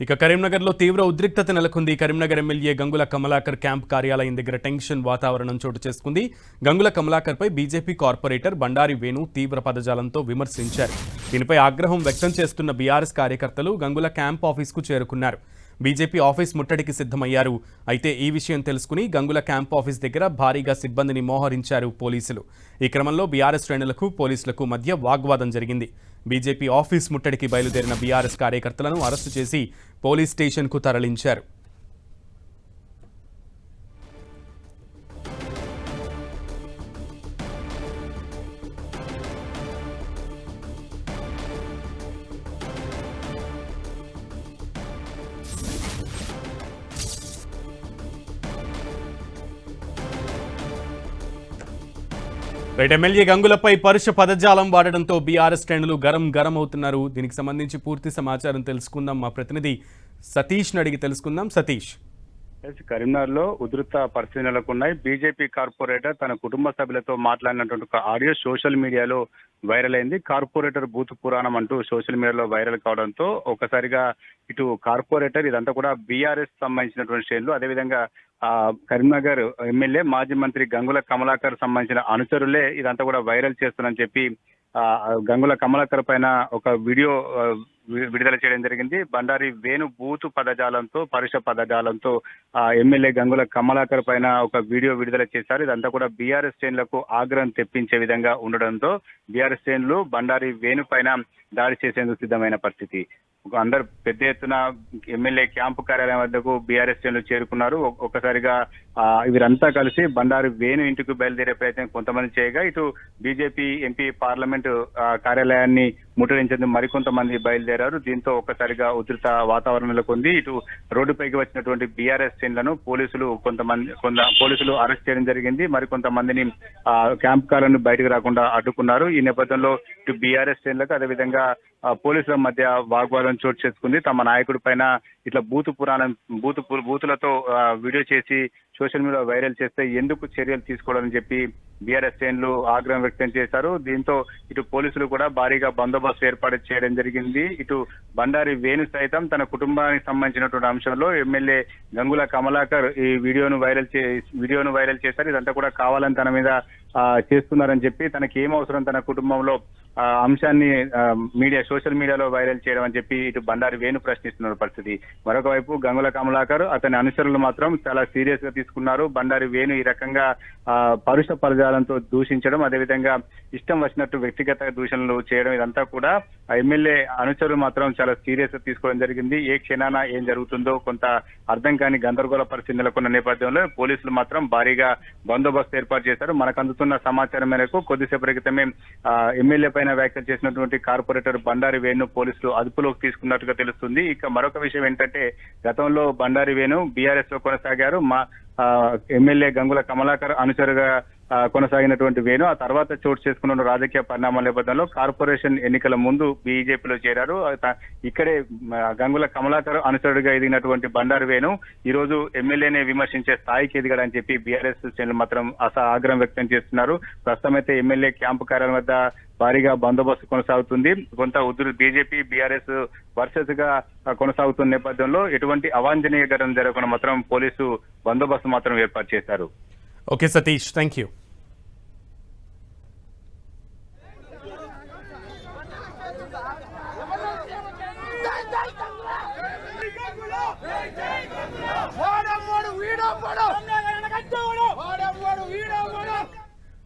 ఇక కరీంనగర్లో తీవ్ర ఉద్రిక్తత నెలకొంది. కరీంనగర్ ఎమ్మెల్యే గంగుల కమలాకర్ క్యాంప్ కార్యాలయం దగ్గర టెన్షన్ వాతావరణం చోటు చేసుకుంది. గంగుల కమలాకర్పై బీజేపీ కార్పొరేటర్ బండారి వేణు తీవ్ర పదజాలంతో విమర్శించారు. దీనిపై ఆగ్రహం వ్యక్తం చేస్తున్న బీఆర్ఎస్ కార్యకర్తలు గంగుల క్యాంప్ ఆఫీస్కు చేరుకున్నారు. బీజేపీ ఆఫీస్ ముట్టడికి సిద్ధమయ్యారు. అయితే ఈ విషయం తెలుసుకుని గంగుల క్యాంప్ ఆఫీస్ దగ్గర భారీగా సిబ్బందిని మోహరించారు పోలీసులు. ఈ క్రమంలో బీఆర్ఎస్ శ్రేణులకు పోలీసులకు మధ్య వాగ్వాదం జరిగింది. బీజేపీ ఆఫీస్ ముట్టడికి బయలుదేరిన బీఆర్ఎస్ కార్యకర్తలను అరెస్టు చేసి పోలీస్ స్టేషన్కు తరలించారు. ఎమ్మెల్యే గంగులపై పరుష పదజాలం వాడడంతో బీఆర్ఎస్ శ్రేణులు గరం అవుతున్నారు. దీనికి సంబంధించి పూర్తి సమాచారం తెలుసుకుందాం. మా ప్రతినిధి సతీష్ని అడిగి తెలుసుకుందాం. సతీష్, కరీంనగర్లో ఉధృత పరిస్థితులు నెలకొన్నాయి. బీజేపీ కార్పొరేటర్ తన కుటుంబ సభ్యులతో మాట్లాడినటువంటి ఒక ఆడియో సోషల్ మీడియాలో వైరల్ అయింది. కార్పొరేటర్ బూత్ పురాణం అంటూ సోషల్ మీడియాలో వైరల్ కావడంతో ఒకసారిగా ఇటు కార్పొరేటర్ ఇదంతా కూడా బీఆర్ఎస్ సంబంధించినటువంటి శ్రేణులు, అదేవిధంగా కరీంనగర్ ఎమ్మెల్యే మాజీ మంత్రి గంగుల కమలాకర్ సంబంధించిన అనుచరులే ఇదంతా కూడా వైరల్ చేస్తున్నారని చెప్పి గంగుల కమలాకర్ పైన ఒక వీడియో విడుదల చేయడం జరిగింది. బండారి వేణు బూతు పదజాలంతో పరుష పదజాలంతో ఎమ్మెల్యే గంగుల కమలాకర్ పైన ఒక వీడియో విడుదల చేశారు. ఇదంతా కూడా బీఆర్ఎస్ శ్రేణులకు ఆగ్రహం తెప్పించే విధంగా ఉండడంతో బీఆర్ఎస్ శ్రేణులు బండారి వేణు పైన దాడి చేసేందుకు సిద్ధమైన పరిస్థితి. అందరు పెద్ద ఎత్తున ఎమ్మెల్యే క్యాంపు కార్యాలయం వద్దకు బీఆర్ఎస్ శ్రేణులు చేరుకున్నారు. ఒక్కసారిగా వీరంతా కలిసి బండారు వేణు ఇంటికి బయలుదేరే ప్రయత్నం కొంతమంది చేయగా, ఇటు బీజేపీ ఎంపీ పార్లమెంటు కార్యాలయాన్ని ముట్టడించేందుకు మరికొంతమంది బయలుదేరారు. దీంతో ఒక్కసారిగా ఉధృత వాతావరణం నెలకొంది. ఇటు రోడ్డుపైకి వచ్చినటువంటి బీఆర్ఎస్ శ్రేణులను పోలీసులు అరెస్ట్ చేయడం జరిగింది. మరికొంతమందిని క్యాంప్ కార్యాలయం బయటకు రాకుండా అడ్డుకున్నారు. ఈ నేపథ్యంలో ఇటు బీఆర్ఎస్ శ్రేణులకు అదేవిధంగా పోలీసుల మధ్య వాగ్వాదం చోటు చేసుకుంది. తమ నాయకుడి పైన ఇట్లా బూతులతో వీడియో చేసి సోషల్ మీడియా వైరల్ చేస్తే ఎందుకు చర్యలు తీసుకోవాలని చెప్పి బీఆర్ఎస్ శ్రేణులు ఆగ్రహం వ్యక్తం చేశారు. దీంతో ఇటు పోలీసులు కూడా భారీగా బందోబస్తు ఏర్పాటు చేయడం జరిగింది. ఇటు బండారి వేణు సైతం తన కుటుంబానికి సంబంధించినటువంటి అంశంలో ఎమ్మెల్యే గంగుల కమలాకర్ ఈ వీడియోను వైరల్ చేశారు. ఇదంతా కూడా కావాలని తన మీద చేస్తున్నారని చెప్పి తనకి ఏం అవసరం తన కుటుంబంలో అంశాన్ని సోషల్ మీడియాలో వైరల్ చేయడం అని చెప్పి ఇటు బండారి వేణు ప్రశ్నిస్తున్న పరిస్థితి. మరొక వైపు గంగుల కమలాకర్ అతని అనుచరులు మాత్రం చాలా సీరియస్ గా తీసుకున్నారు. బండారి వేణు ఈ రకంగా పరుష పదజాలంతో దూషించడం, అదేవిధంగా ఇష్టం వచ్చినట్టు వ్యక్తిగత దూషణలు చేయడం, ఇదంతా కూడా ఎమ్మెల్యే అనుచరులు మాత్రం చాలా సీరియస్ గా తీసుకోవడం జరిగింది. ఏ క్షణాన ఏం జరుగుతుందో కొంత అర్థం కాని గందరగోళ పరిస్థితి నెలకొన్న నేపథ్యంలో పోలీసులు మాత్రం భారీగా బందోబస్తు ఏర్పాటు చేశారు. మనకు అందుతున్న సమాచారం మేరకు కొద్దిసేపటి క్రితమే ఎమ్మెల్యే పైన వ్యాఖ్యలు చేసినటువంటి కార్పొరేటర్ బండారి వేణు పోలీసులు అదుపులోకి తీసుకున్నట్టుగా తెలుస్తుంది. ఇక మరొక విషయం ఏంటంటే, గతంలో బండారి వేణు బీఆర్ఎస్ లో కొనసాగారు. ఎమ్మెల్యే గంగుల కమలాకర్ అనుచరుగా కొనసాగినటువంటి వేణు ఆ తర్వాత చోటు చేసుకున్న రాజకీయ పరిణామాల నేపథ్యంలో కార్పొరేషన్ ఎన్నికల ముందు బీజేపీలో చేరారు. ఇక్కడే గంగుల కమలాకర్ అనుచరుడిగా ఎదిగినటువంటి బండారు వేణు ఈ రోజు ఎమ్మెల్యేనే విమర్శించే స్థాయికి ఎదిగాడని చెప్పి బీఆర్ఎస్ శ్రేణులు మాత్రం ఆగ్రహం వ్యక్తం చేస్తున్నారు. ప్రస్తుతం అయితే ఎమ్మెల్యే క్యాంపు కార్యాలయం వద్ద భారీగా బందోబస్తు కొనసాగుతుంది. కొంత బీజేపీ బీఆర్ఎస్ వర్సెస్ గా కొనసాగుతున్న నేపథ్యంలో ఎటువంటి అవాంఛనీయ ఘటన జరగకుండా మాత్రం పోలీసు బందోబస్తు మాత్రం ఏర్పాటు చేశారు. Okay Satish, thank you. వీడో